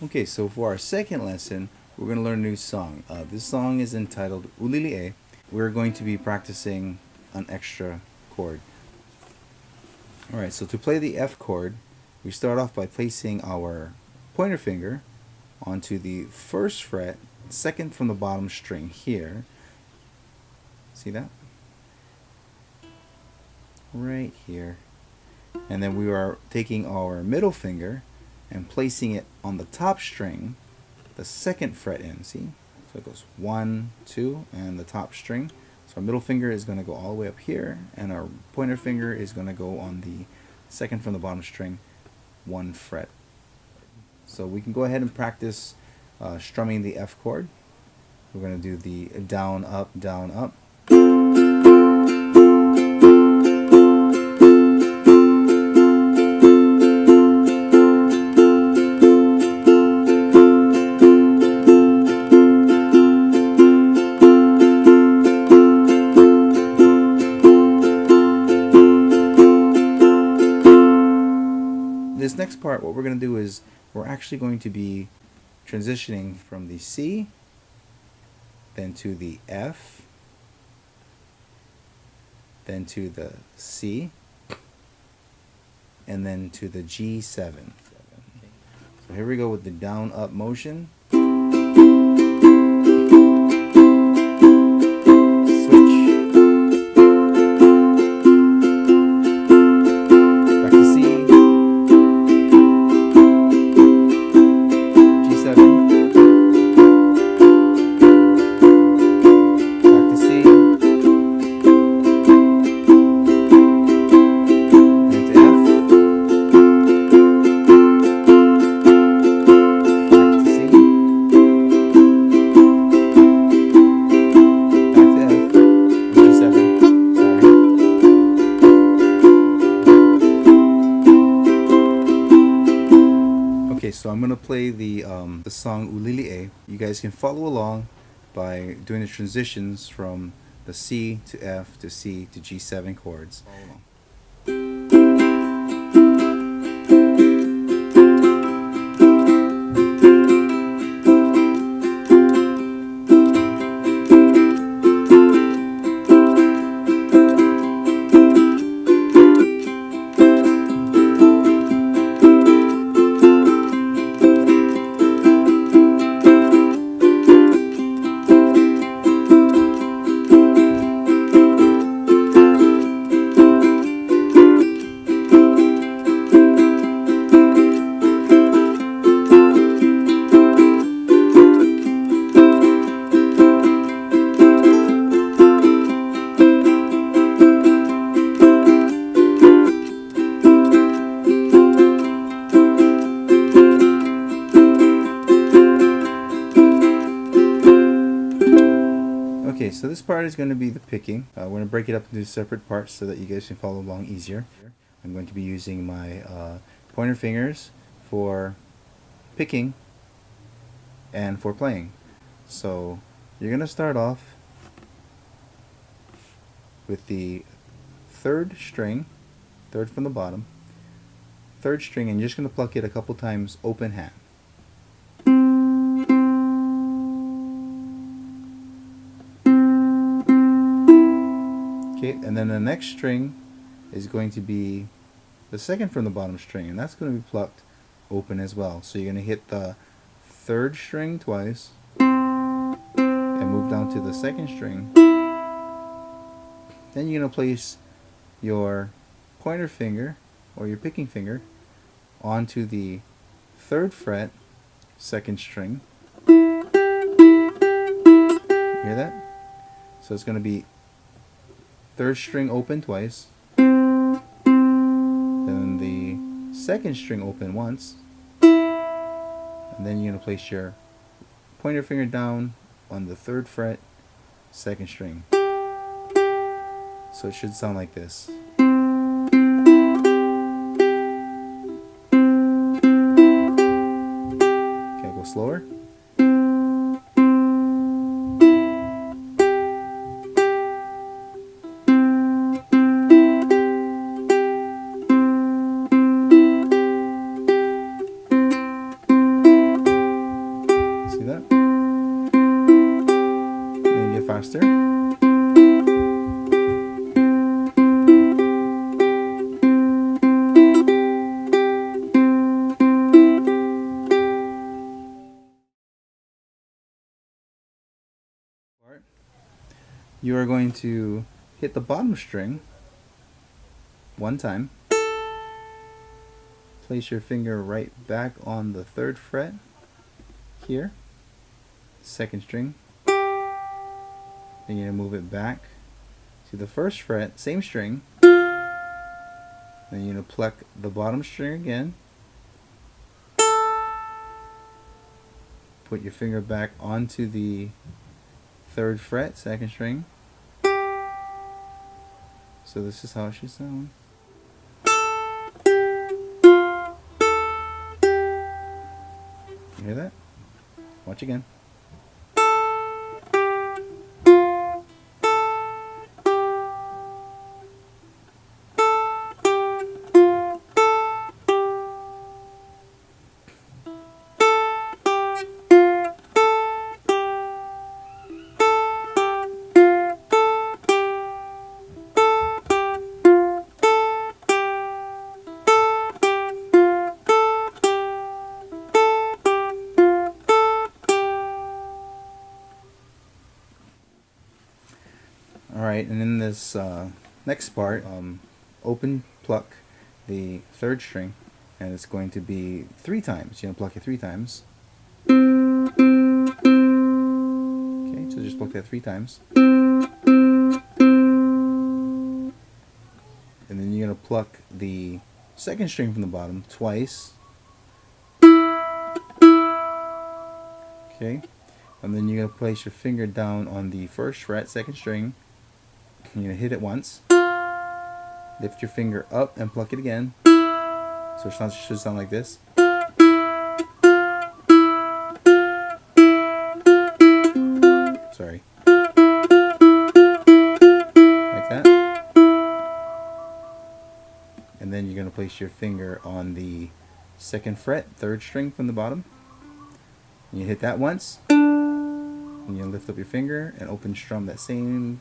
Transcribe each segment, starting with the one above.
Okay, so for our second lesson, we're going to learn a new song. This song is entitled Ulili E. We're going to be practicing an extra chord. Alright, so to play the F chord, we start off by placing our pointer finger onto the first fret, second from the bottom string here. See that? Right here. And then we are taking our middle finger and placing it on the top string, the second fret in, see? So it goes 1, 2, and the top string. So our middle finger is going to go all the way up here, and our pointer finger is going to go on the second from the bottom string, 1 fret. So we can go ahead and practice strumming the F chord. We're going to do the down, up, down, up. This next part, what we're going to do is we're actually going to be transitioning from the C, then to the F, then to the C, and then to the G7. So here we go with the down up motion. So I'm going to play the song Ulili E. You guys can follow along by doing the transitions from the C to F to C to G7 chords. Okay, so this part is going to be the picking. We're going to break it up into separate parts so that you guys can follow along easier. I'm going to be using my pointer fingers for picking and for playing. So you're going to start off with the third string, third from the bottom, third string, and you're just going to pluck it a couple times open hand. Okay, and then the next string is going to be the second from the bottom string, and that's going to be plucked open as well. So you're going to hit the third string twice and move down to the second string. Then you're going to place your pointer finger or your picking finger onto the third fret, second string. You hear that? So it's going to be third string open twice, then the second string open once, and then you're going to place your pointer finger down on the third fret, second string. So it should sound like this. Okay, go slower. faster. You are going to hit the bottom string one time. Place your finger right back on the 3rd fret here, 2nd string. Then you're going to move it back to the 1st fret, same string. Then you're going to pluck the bottom string again. Put your finger back onto the 3rd fret, 2nd string. So this is how it should sound. You hear that? Watch again. Alright, and in this next part, open pluck the 3rd string, and it's going to be 3 times. You're going to pluck it 3 times. Okay, so just pluck that 3 times. And then you're going to pluck the 2nd string from the bottom twice. Okay, and then you're going to place your finger down on the 1st fret, 2nd string. You're going to hit it once, lift your finger up and pluck it again, so it should sound like this. Sorry. Like that. And then you're going to place your finger on the 2nd fret, 3rd string from the bottom. And you hit that once, and you lift up your finger and open strum that same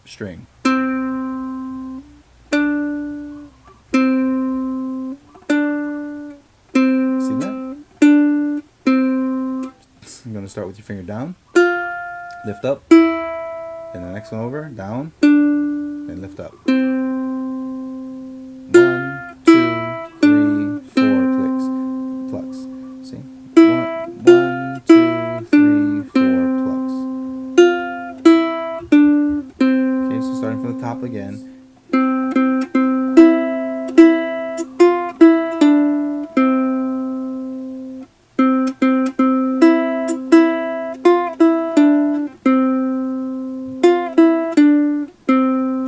string. See that? I'm going to start with your finger down, lift up, and the next one over, down, and lift up. 1, 2, 3, 4 plucks. See? 1, 2, 3, 4 plucks. Okay, so starting from the top again.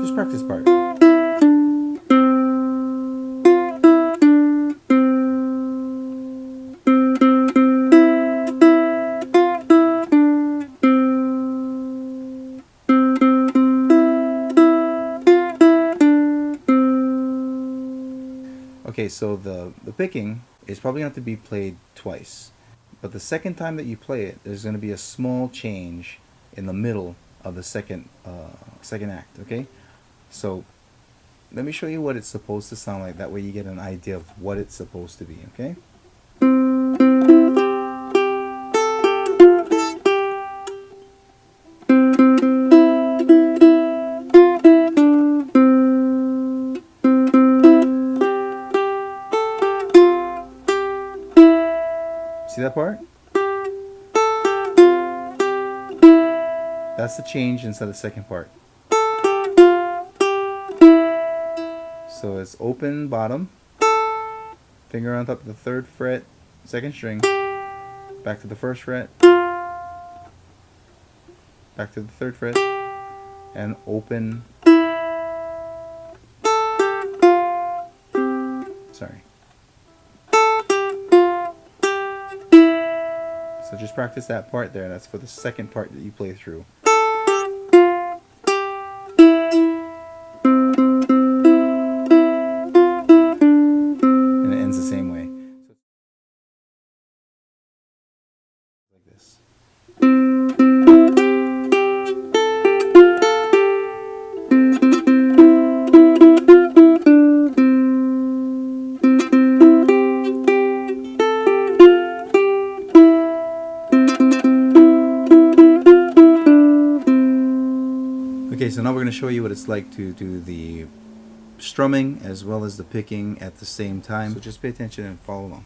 Just practice part. Okay, so the picking is probably going to have to be played twice. But the second time that you play it, there's going to be a small change in the middle of the second act, okay? So let me show you what it's supposed to sound like. That way you get an idea of what it's supposed to be, okay? See that part? That's the change inside the second part. So it's open bottom, finger on top of the 3rd fret, 2nd string, back to the 1st fret, back to the 3rd fret, and open. Sorry. So just practice that part there. That's for the second part that you play through. And it ends the same way. Like this. so now we're going to show you what it's like to do the strumming as well as the picking at the same time. So just pay attention and follow along.